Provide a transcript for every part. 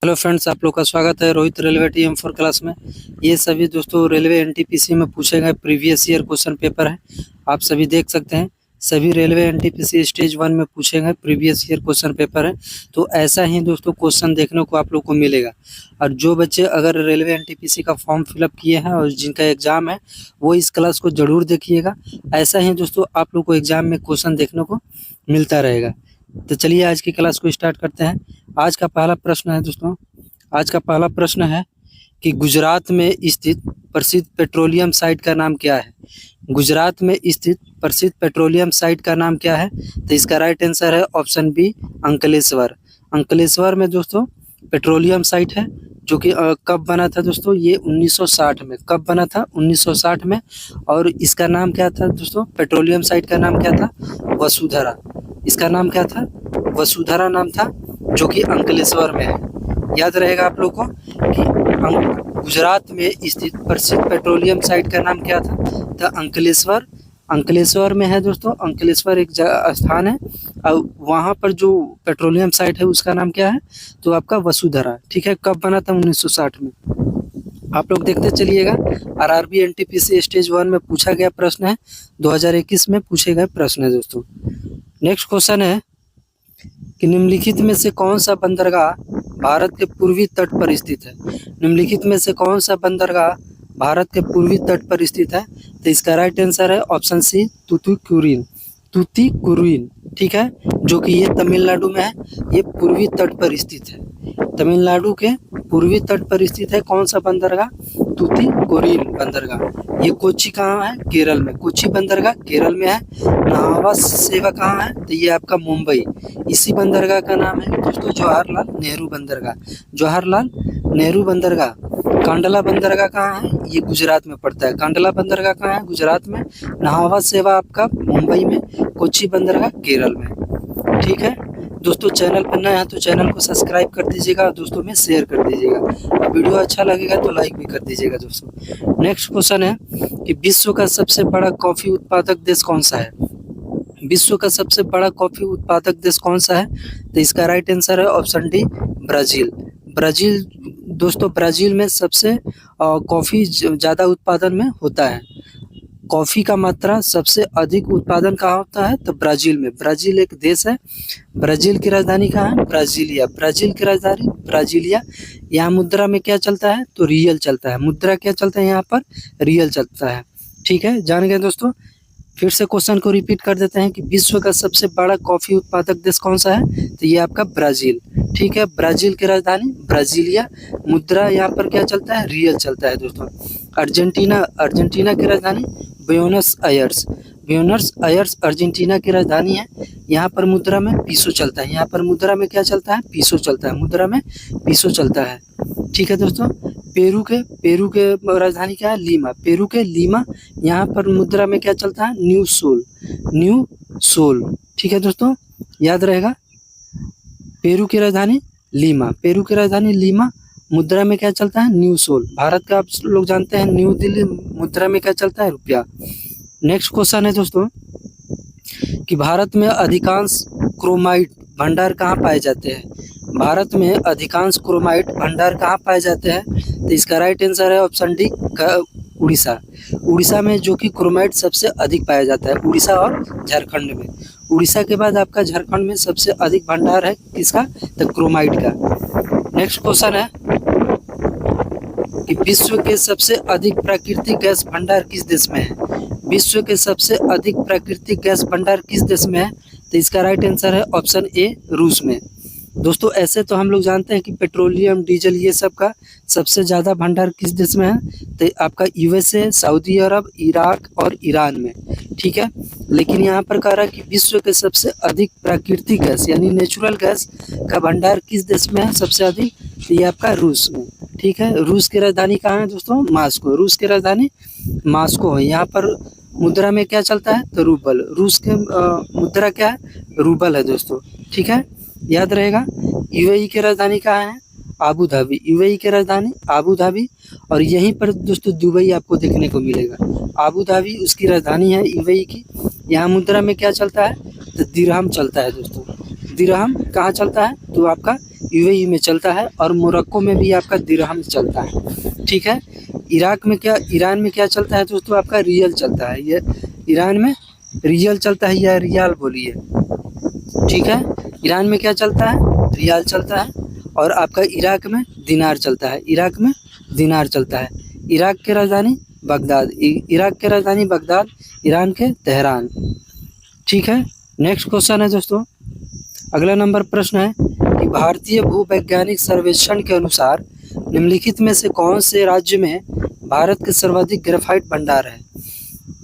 Hello friends, आप लोग का स्वागत है रोहित रेलवे TM4 क्लास में। ये सभी दोस्तों रेलवे NTPC में पूछे गए प्रीवियस ईयर क्वेश्चन पेपर है। आप सभी देख सकते हैं, सभी रेलवे NTPC स्टेज 1 में पूछे गए प्रीवियस ईयर क्वेश्चन पेपर है। तो ऐसा ही दोस्तों क्वेश्चन देखने को आप लोग को मिलेगा। और जो बच्चे अगर रेलवे NTPC का फॉर्म फिलअप किए हैं और जिनका एग्ज़ाम है, वो इस क्लास को ज़रूर देखिएगा। ऐसा ही दोस्तों आप लोग को एग्ज़ाम में क्वेश्चन देखने को मिलता रहेगा। तो चलिए आज की क्लास को स्टार्ट करते हैं। आज का पहला प्रश्न है दोस्तों, आज का पहला प्रश्न है कि गुजरात में स्थित प्रसिद्ध पेट्रोलियम साइट का नाम क्या है। गुजरात में स्थित प्रसिद्ध पेट्रोलियम साइट का नाम क्या है। तो इसका राइट आंसर है ऑप्शन बी, अंकलेश्वर। अंकलेश्वर में दोस्तों पेट्रोलियम साइट है, जो कि कब बना था दोस्तों, ये 1960 में। कब बना था? 1960 में। और इसका नाम क्या था दोस्तों, पेट्रोलियम साइट का नाम क्या था? वसुधरा। इसका नाम क्या था? वसुधरा नाम था, जो कि अंकलेश्वर में है। याद रहेगा आप लोग को कि गुजरात में स्थित प्रसिद्ध पेट्रोलियम साइट का नाम क्या था? तो अंकलेश्वर। अंकलेश्वर में है दोस्तों। अंकलेश्वर एक स्थान है और वहाँ पर जो पेट्रोलियम साइट है उसका नाम क्या है? तो आपका वसुधरा। ठीक है, कब बना था? 1960 में। आप लोग देखते चलिएगा। RRB NTPC स्टेज 1 में पूछा गया प्रश्न है, 2021 में पूछे गए प्रश्न है दोस्तों। नेक्स्ट क्वेश्चन है कि निम्नलिखित में से कौन सा बंदरगाह भारत के पूर्वी तट पर स्थित है। निम्नलिखित में से कौन सा बंदरगाह भारत के पूर्वी तट पर स्थित है? तो इसका राइट आंसर है ऑप्शन सी, तूतुकुड़ीन। तूतीकुड़ीन, ठीक है, जो कि ये तमिलनाडु में है। ये पूर्वी तट पर स्थित है। तमिलनाडु के पूर्वी तट पर स्थित है कौन सा बंदरगाह? तूतीकुड़ीन बंदरगाह। ये कोच्चि कहाँ है? केरल में। कोच्चि बंदरगाह केरल में है। नाहवा सेवा कहाँ है? तो ये आपका मुंबई। इसी बंदरगाह का नाम है दोस्तों जवाहरलाल नेहरू बंदरगाह। जवाहरलाल नेहरू बंदरगाह। कांडला बंदरगाह कहाँ है? ये गुजरात में पड़ता है। कांडला बंदरगाह कहाँ है? गुजरात में। नाहवा सेवा आपका मुंबई में। कोच्चि बंदरगाह केरल में। ठीक है दोस्तों, चैनल पर नए हैं तो चैनल को सब्सक्राइब कर दीजिएगा और दोस्तों में शेयर कर दीजिएगा। और वीडियो अच्छा लगेगा तो लाइक भी कर दीजिएगा दोस्तों। नेक्स्ट क्वेश्चन है कि विश्व का सबसे बड़ा कॉफी उत्पादक देश कौन सा है? विश्व का सबसे बड़ा कॉफी उत्पादक देश कौन सा है? तो इसका राइट आंसर है ऑप्शन डी, ब्राजील। ब्राजील दोस्तों, ब्राजील में सबसे कॉफ़ी ज़्यादा उत्पादन में होता है। कॉफ़ी का मात्रा सबसे अधिक उत्पादन कहाँ होता है? तो ब्राज़ील में। ब्राज़ील एक देश है। ब्राज़ील की राजधानी कहाँ है? ब्राज़ीलिया। ब्राज़ील की राजधानी ब्राज़ीलिया। यहाँ मुद्रा में क्या चलता है? तो रियल चलता है। मुद्रा क्या चलता है यहाँ पर? रियल चलता है। ठीक है, जान गए दोस्तों। फिर से क्वेश्चन को रिपीट कर देते हैं कि विश्व का सबसे बड़ा कॉफ़ी उत्पादक देश कौन सा है? तो ये आपका ब्राज़ील। ठीक है, ब्राज़ील की राजधानी ब्राज़ीलिया। मुद्रा यहाँ पर क्या चलता है? रियल चलता है दोस्तों। अर्जेंटीना। अर्जेंटीना की राजधानी Buenos Aires. Buenos Aires Argentina की राजधानी है। यहाँ पर मुद्रा में पीसो चलता है। यहाँ पर मुद्रा में क्या चलता है? पीसो चलता है। मुद्रा में पीसो चलता है। ठीक है दोस्तों। पेरू के राजधानी क्या है? लीमा। पेरू के लीमा। यहाँ पर मुद्रा में क्या चलता है? New sol. New sol. ठीक है दोस्तों, याद रहेगा। पेरू की राजधानी लीमा। पेरू की राजधानी लीमा। मुद्रा में क्या चलता है? New soul. भारत का आप लोग जानते हैं न्यू दिल्ली। मुद्रा में क्या चलता है? रुपया। नेक्स्ट क्वेश्चन है दोस्तों कि भारत में अधिकांश क्रोमाइट भंडार कहाँ पाए जाते हैं? भारत में अधिकांश क्रोमाइट भंडार कहाँ पाए जाते हैं? तो इसका राइट आंसर है ऑप्शन डी, उड़ीसा। उड़ीसा में जो कि क्रोमाइट सबसे अधिक पाया जाता है। उड़ीसा और झारखंड में। उड़ीसा के बाद आपका झारखंड में सबसे अधिक भंडार है किसका? तो क्रोमाइट का। नेक्स्ट क्वेश्चन है कि विश्व के सबसे अधिक प्राकृतिक गैस भंडार किस देश में है? विश्व के सबसे अधिक प्राकृतिक गैस भंडार किस देश में है? तो इसका राइट आंसर है ऑप्शन ए, रूस में। दोस्तों ऐसे तो हम लोग जानते हैं कि पेट्रोलियम, डीजल, ये सब का सबसे ज़्यादा भंडार किस देश में है? तो आपका USA, सऊदी अरब, इराक और ईरान में। ठीक है, लेकिन यहाँ पर कह रहा है कि विश्व के सबसे अधिक प्राकृतिक गैस यानी नेचुरल गैस का भंडार किस देश में है सबसे अधिक? तो ये आपका रूस में। ठीक है, रूस की राजधानी कहाँ है दोस्तों? मास्को। रूस की राजधानी मास्को है। यहाँ पर मुद्रा में क्या चलता है? तो रूबल। रूस के मुद्रा क्या है? रूबल है दोस्तों। ठीक है, याद रहेगा। UAE की राजधानी कहाँ है? Abu Dhabi. UAE की राजधानी आबू धाबी। और यहीं पर दोस्तों दुबई आपको देखने को मिलेगा। आबू धाबी उसकी राजधानी है UAE की। यहाँ मुद्रा में क्या चलता है? तो दिरहम चलता है दोस्तों। दिरहम कहाँ चलता है? तो आपका यूएई में चलता है और मोरक्को में भी आपका दिरहम चलता है। ठीक है, ईरान में क्या चलता है दोस्तों, आपका रियल चलता है। ये ईरान में रियल चलता है या रियाल बोलिए। ठीक है, ईरान में क्या चलता है, रियाल चलता है। और आपका इराक में दिनार चलता है, इराक में दिनार चलता है। इराक की राजधानी बगदाद, इराक की राजधानी बगदाद, ईरान के तेहरान। ठीक है, नेक्स्ट क्वेश्चन है दोस्तों, अगला नंबर प्रश्न है कि भारतीय भूवैज्ञानिक सर्वेक्षण के अनुसार निम्नलिखित में से कौन से राज्य में भारत के सर्वाधिक ग्रेफाइट भंडार है।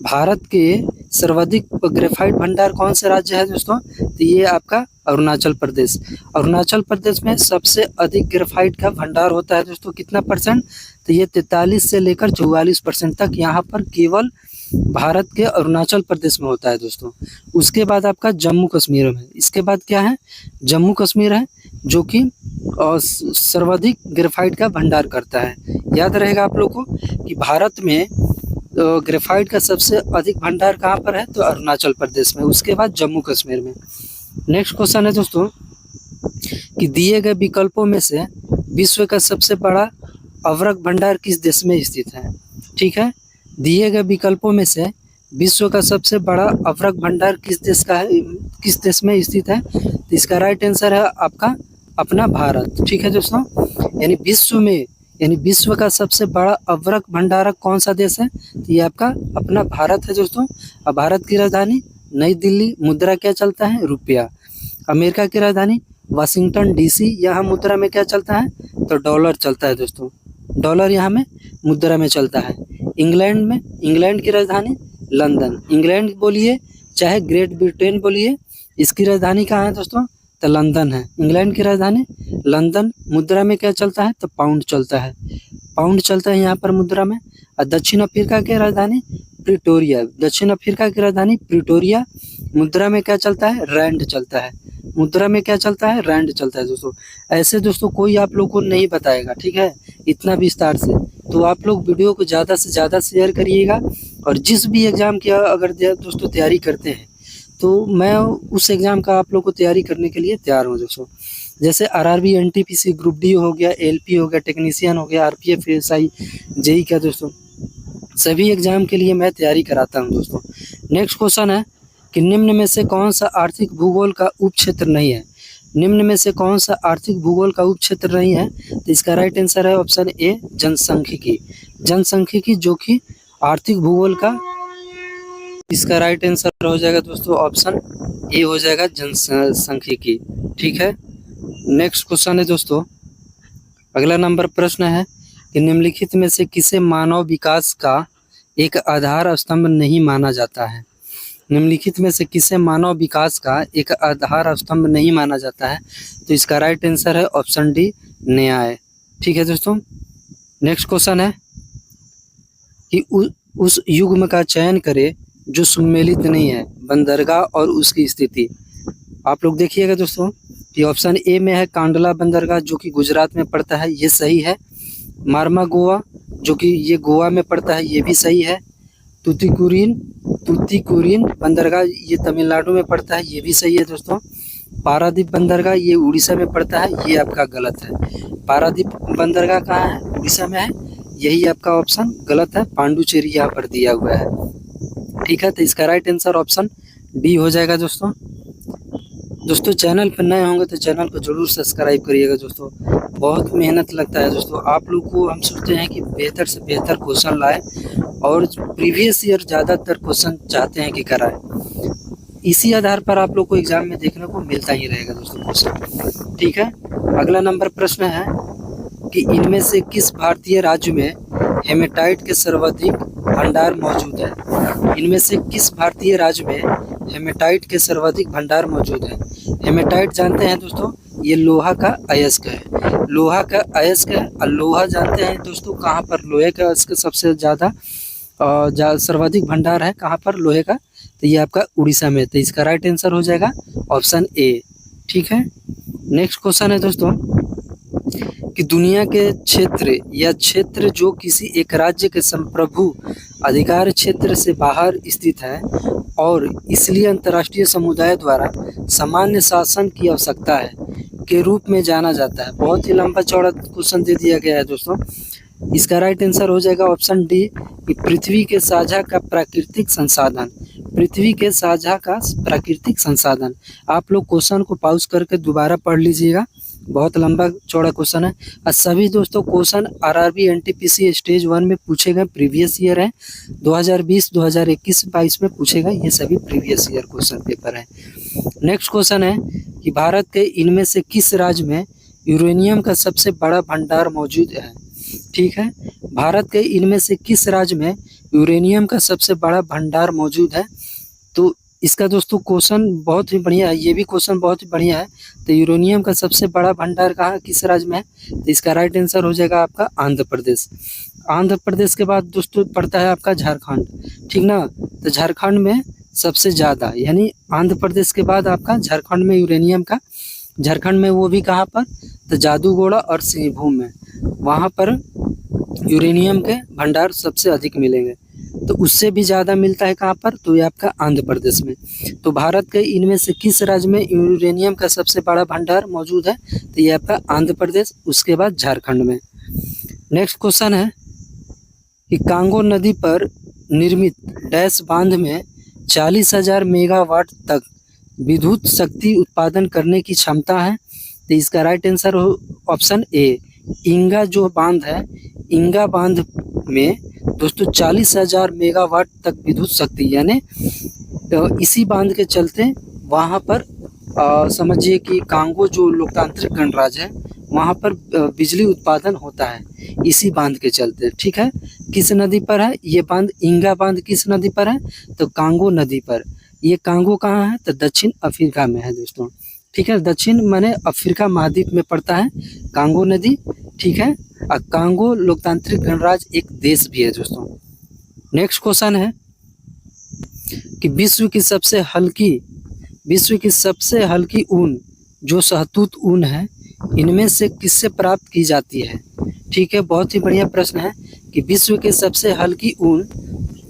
भारत के सर्वाधिक ग्रेफाइट भंडार कौन से राज्य है दोस्तों, तो ये आपका अरुणाचल प्रदेश। अरुणाचल प्रदेश में सबसे अधिक ग्रेफाइट का भंडार होता है दोस्तों, कितना परसेंट, तो ये 43 से लेकर 44% तक यहाँ पर केवल भारत के अरुणाचल प्रदेश में होता है दोस्तों। उसके बाद आपका जम्मू कश्मीर में, इसके बाद क्या है, जम्मू कश्मीर है जो कि सर्वाधिक ग्रेफाइट का भंडार करता है। याद रहेगा आप लोग को कि भारत में ग्रेफाइट का सबसे अधिक भंडार कहाँ पर है, तो अरुणाचल प्रदेश में, उसके बाद जम्मू कश्मीर में। नेक्स्ट क्वेश्चन है दोस्तों कि दिए गए विकल्पों में से विश्व का सबसे बड़ा अवरक भंडार किस देश में स्थित है। ठीक है, दिए गए विकल्पों में से विश्व का सबसे बड़ा अवरक भंडार किस देश का है, किस देश में स्थित है, तो इसका राइट आंसर है आपका अपना भारत। ठीक है दोस्तों, यानी विश्व का सबसे बड़ा अवरक भंडारक कौन सा देश है, तो ये आपका अपना भारत है दोस्तों। और भारत की राजधानी नई दिल्ली, मुद्रा क्या चलता है, रुपया। अमेरिका की राजधानी वाशिंगटन डीसी, यहाँ मुद्रा में क्या चलता है, तो डॉलर चलता है दोस्तों, डॉलर यहाँ में मुद्रा में चलता है। इंग्लैंड की राजधानी लंदन, इंग्लैंड बोलिए चाहे ग्रेट ब्रिटेन बोलिए, इसकी राजधानी कहाँ है दोस्तों, तो लंदन है। इंग्लैंड की राजधानी लंदन, मुद्रा में क्या चलता है, तो पाउंड चलता है, पाउंड चलता है यहाँ पर मुद्रा में। और दक्षिण अफ्रीका की राजधानी प्रिटोरिया, दक्षिण अफ्रीका की राजधानी प्रिटोरिया, मुद्रा में क्या चलता है, रैंड चलता है, मुद्रा में क्या चलता है, रैंड चलता है दोस्तों। ऐसे दोस्तों कोई आप लोग को नहीं बताएगा, ठीक है, इतना विस्तार से। तो आप लोग वीडियो को ज़्यादा से ज़्यादा शेयर करिएगा। और जिस भी एग्ज़ाम की अगर दोस्तों तैयारी करते हैं, तो मैं उस एग्ज़ाम का आप लोग को तैयारी करने के लिए तैयार हूँ दोस्तों। जैसे आरआरबी, एनटीपीसी, ग्रुप डी हो गया, एलपी हो गया, टेक्नीशियन हो गया, आरपीएफ, एसआई, जेई का दोस्तों, सभी एग्ज़ाम के लिए मैं तैयारी कराता हूँ दोस्तों। नेक्स्ट क्वेश्चन है कि निम्न में से कौन सा आर्थिक भूगोल का उपक्षेत्र नहीं है। निम्न में से कौन सा आर्थिक भूगोल का उपक्षेत्र नहीं है, तो इसका राइट आंसर है ऑप्शन ए, जनसांख्यिकी। जनसांख्यिकी जो कि आर्थिक भूगोल का, इसका राइट आंसर हो जाएगा दोस्तों ऑप्शन ए हो जाएगा, जनसांख्यिकी। ठीक है, नेक्स्ट क्वेश्चन है दोस्तों, अगला नंबर प्रश्न है कि निम्नलिखित में से किसे मानव विकास का एक आधार स्तंभ नहीं माना जाता है। निम्नलिखित में से किसे मानव विकास का एक आधार स्तंभ नहीं माना जाता है, तो इसका राइट आंसर है ऑप्शन डी, न्याय। ठीक है दोस्तों, नेक्स्ट क्वेश्चन है कि उस युग्म का चयन करें जो सुमेलित नहीं है, बंदरगाह और उसकी स्थिति। आप लोग देखिएगा दोस्तों, ये ऑप्शन ए में है कांडला बंदरगाह जो कि गुजरात में पड़ता है, ये सही है। मार्मा गोवा जो कि ये गोवा में पड़ता है, ये भी सही है। तूतीकुरिन बंदरगाह ये तमिलनाडु में पड़ता है, ये भी सही है दोस्तों। पारादीप बंदरगाह ये उड़ीसा में पड़ता है, ये आपका गलत है। पारादीप बंदरगाह कहाँ है, उड़ीसा में है, यही आपका ऑप्शन गलत है। पांडुचेरी यहाँ पर दिया हुआ है। ठीक है, तो इसका राइट आंसर ऑप्शन डी हो जाएगा दोस्तों। दोस्तों चैनल पर नए होंगे तो चैनल को जरूर सब्सक्राइब करिएगा दोस्तों, बहुत मेहनत लगता है दोस्तों। आप लोग को हम सोचते हैं कि बेहतर से बेहतर क्वेश्चन लाए और प्रीवियस ईयर ज़्यादातर क्वेश्चन चाहते हैं कि कराएं। इसी आधार पर आप लोग को एग्जाम में देखने को मिलता ही रहेगा दोस्तों क्वेश्चन। ठीक है, अगला नंबर प्रश्न है कि इनमें से किस भारतीय राज्य में हेमेटाइट के सर्वाधिक भंडार मौजूद है। इनमें से किस भारतीय राज्य में हेमेटाइट के सर्वाधिक भंडार मौजूद है। हेमेटाइट जानते हैं दोस्तों, ये लोहा का अयस्क है, लोहा का अयस्क है। और लोहा जानते हैं दोस्तों कहाँ पर लोहे का अयस्क सबसे ज़्यादा सर्वाधिक भंडार है, कहाँ पर लोहे का, तो ये आपका उड़ीसा में। तो इसका राइट आंसर हो जाएगा ऑप्शन ए। ठीक है, नेक्स्ट क्वेश्चन है दोस्तों कि दुनिया के क्षेत्र या क्षेत्र जो किसी एक राज्य के संप्रभु अधिकार क्षेत्र से बाहर स्थित है और इसलिए अंतर्राष्ट्रीय समुदाय द्वारा सामान्य शासन की आवश्यकता है, के रूप में जाना जाता है। बहुत ही लंबा चौड़ा क्वेश्चन दे दिया गया है दोस्तों। इसका राइट आंसर हो जाएगा ऑप्शन डी कि पृथ्वी के साझा का प्राकृतिक संसाधन। पृथ्वी के साझा का प्राकृतिक संसाधन। आप लोग क्वेश्चन को पॉज करके दोबारा पढ़ लीजिएगा, बहुत लंबा चौड़ा क्वेश्चन है। और सभी दोस्तों क्वेश्चन आरआरबी एनटीपीसी स्टेज 1 में पूछे गए प्रीवियस ईयर है, 2020 2021 22 में पूछे गए, ये सभी प्रीवियस ईयर क्वेश्चन पेपर है। नेक्स्ट क्वेश्चन है कि भारत के इनमें से किस राज्य में यूरेनियम का सबसे बड़ा भंडार मौजूद है। ठीक है, भारत के इनमें से किस राज्य में यूरेनियम का सबसे बड़ा भंडार मौजूद है। तो इसका दोस्तों क्वेश्चन बहुत ही बढ़िया है, ये भी क्वेश्चन बहुत ही बढ़िया है। तो यूरेनियम का सबसे बड़ा भंडार कहाँ किस राज्य में है, तो इसका राइट आंसर हो जाएगा आपका आंध्र प्रदेश। आंध्र प्रदेश के बाद दोस्तों पड़ता है आपका झारखंड, ठीक ना। तो झारखंड में सबसे ज़्यादा, यानी आंध्र प्रदेश के बाद आपका झारखंड में यूरेनियम का, झारखंड में वो भी कहाँ पर, तो जादूगोड़ा और सिंहभूम में, वहाँ पर यूरेनियम के भंडार सबसे अधिक मिलेंगे। तो उससे भी ज़्यादा मिलता है कहाँ पर, तो ये आपका आंध्र प्रदेश में। तो भारत के इनमें से किस राज्य में यूरेनियम का सबसे बड़ा भंडार मौजूद है, तो ये आपका आंध्र प्रदेश, उसके बाद झारखंड में। नेक्स्ट क्वेश्चन है कि कांगो नदी पर निर्मित डैश बांध में 40,000 मेगावाट तक विद्युत शक्ति उत्पादन करने की क्षमता है। तो इसका राइट आंसर हो ऑप्शन ए, इंगा जो बांध है, इंगा बांध में दोस्तों 40,000 मेगावाट तक विद्युत शक्ति, यानी इसी बांध के चलते वहाँ पर समझिए कि कांगो जो लोकतांत्रिक गणराज्य है वहाँ पर बिजली उत्पादन होता है इसी बांध के चलते। ठीक है, किस नदी पर है ये बांध, इंगा बांध किस नदी पर है, तो कांगो नदी पर। ये कांगो कहाँ है, तो दक्षिण अफ्रीका में है दोस्तों। ठीक है, दक्षिण माने अफ्रीका महाद्वीप में पड़ता है कांगो नदी। ठीक है, और कांगो लोकतांत्रिक गणराज्य एक देश भी है दोस्तों। नेक्स्ट क्वेश्चन है कि विश्व की सबसे हल्की ऊन जो शहतूत ऊन है, इनमें से किससे प्राप्त की जाती है। ठीक है, बहुत ही बढ़िया प्रश्न है कि विश्व की सबसे हल्की ऊन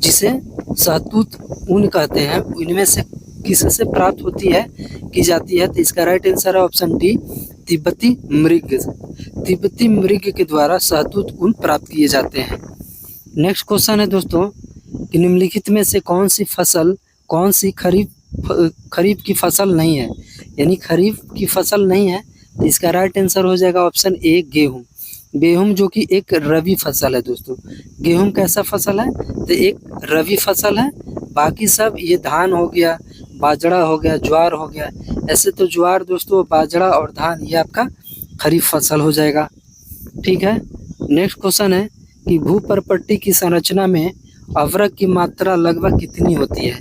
जिसे शहतूत ऊन कहते हैं, इनमें से किससे प्राप्त होती है की जाती है। तो इसका राइट आंसर है ऑप्शन डी, तिब्बती मृग। तिब्बती मृग के द्वारा शहतूत ऊन प्राप्त किए जाते हैं। नेक्स्ट क्वेश्चन है दोस्तों कि निम्नलिखित में से कौन सी खरीफ की फसल नहीं है, यानी खरीफ की फसल नहीं है। तो इसका राइट आंसर हो जाएगा ऑप्शन ए, गेहूं। गेहूं जो कि एक रबी फसल है दोस्तों। गेहूं कैसा फसल है, तो एक रबी फसल है। बाकी सब ये धान हो गया, बाजरा हो गया, ज्वार हो गया। ऐसे तो ज्वार दोस्तों, बाजरा और धान ये आपका खरीफ फसल हो जाएगा। ठीक है, नेक्स्ट क्वेश्चन है कि भूपर्पट्टी की संरचना में अवरक की मात्रा लगभग कितनी होती है।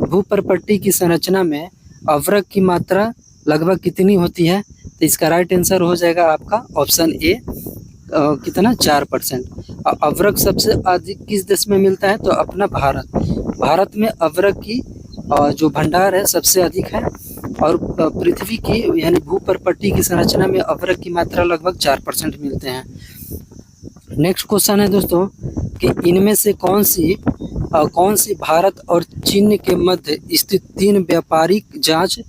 भूपर्पट्टी की संरचना में अवरक की मात्रा लगभग कितनी होती है। तो इसका राइट आंसर हो जाएगा आपका ऑप्शन ए, कितना 4%। अवरक सबसे अधिक किस देश में मिलता है, तो अपना भारत में अवरक की जो भंडार है सबसे अधिक है। और पृथ्वी की यानी भूपर्पट्टी की संरचना में अवरक की मात्रा लगभग 4% मिलते हैं। नेक्स्ट क्वेश्चन है दोस्तों कि इनमें से कौन सी भारत और चीन के मध्य स्थित 3 व्यापारिक जांच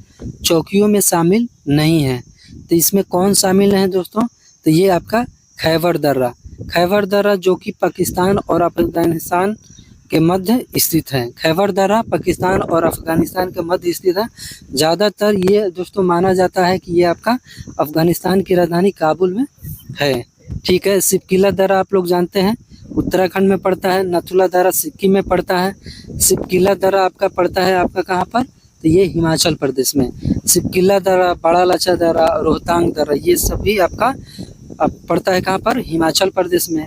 चौकियों में शामिल नहीं है। तो इसमें कौन शामिल है दोस्तों, तो ये आपका खैबर दर्रा जो कि पाकिस्तान और अफगानिस्तान के मध्य स्थित है। खैबर दर्रा पाकिस्तान और अफगानिस्तान के मध्य स्थित है। ज़्यादातर ये दोस्तों माना जाता है कि ये आपका अफगानिस्तान की राजधानी काबुल में है। ठीक है, सिपकिला दर्रा आप लोग जानते हैं उत्तराखंड में पड़ता है, नथुला दर्रा सिक्किम में पड़ता है, सिपकिला दर्रा आपका पड़ता है आपका कहाँ पर, तो ये हिमाचल प्रदेश में। सिपकिला दर्रा, बड़ा लाचा दर्रा, रोहतांग दर्रा, ये सभी आपका पड़ता है कहाँ पर, हिमाचल प्रदेश में।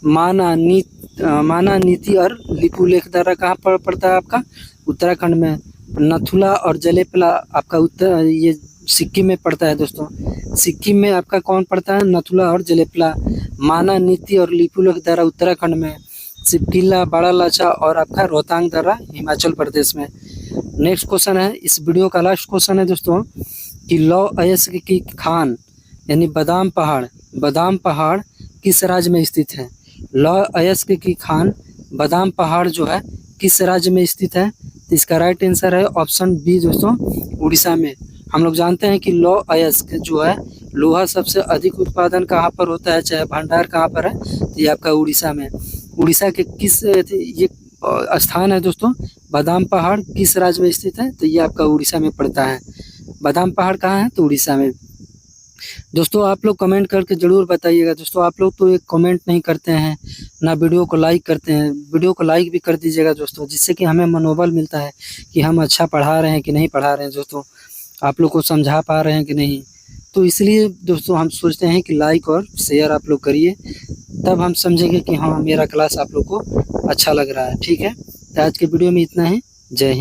माना नीति और लिपुलेख दर्रा कहाँ पर पड़ता है आपका, उत्तराखंड में। नथुला और जलेपला आपका ये सिक्किम में पड़ता है दोस्तों। सिक्किम में आपका कौन पड़ता है, नथुला और जलेपला। माना नीति और लिपुलेख दर्रा उत्तराखंड में। सिपकिला, बड़ा लाचा और आपका रोहतांग दर्रा हिमाचल प्रदेश में। नेक्स्ट क्वेश्चन है, इस वीडियो का लास्ट क्वेश्चन है दोस्तों कि लौह अयस्क की खान यानी बादाम पहाड़ किस राज्य में स्थित है। लौह अयस्क की खान बादाम पहाड़ जो है किस राज्य में स्थित है। तो इसका राइट आंसर है ऑप्शन बी दोस्तों, उड़ीसा में। हम लोग जानते हैं कि लौह अयस्क जो है, लोहा सबसे अधिक उत्पादन कहाँ पर होता है, चाहे भंडार कहाँ पर है, तो ये आपका उड़ीसा में। उड़ीसा के किस ये स्थान है दोस्तों, बादाम पहाड़ किस राज्य में स्थित है, तो ये आपका उड़ीसा में पड़ता है। बादाम पहाड़ कहाँ है, तो उड़ीसा में। दोस्तों आप लोग कमेंट करके ज़रूर बताइएगा। दोस्तों आप लोग तो एक कमेंट नहीं करते हैं, ना वीडियो को लाइक करते हैं। वीडियो को लाइक भी कर दीजिएगा दोस्तों, जिससे कि हमें मनोबल मिलता है कि हम अच्छा पढ़ा रहे हैं कि नहीं पढ़ा रहे हैं दोस्तों, आप लोग को समझा पा रहे हैं कि नहीं। तो इसलिए दोस्तों हम सोचते हैं कि लाइक और शेयर आप लोग करिए, तब हम समझेंगे कि हाँ मेरा क्लास आप लोग को अच्छा लग रहा है। ठीक है, तो आज के वीडियो में इतना ही। जय हिंद।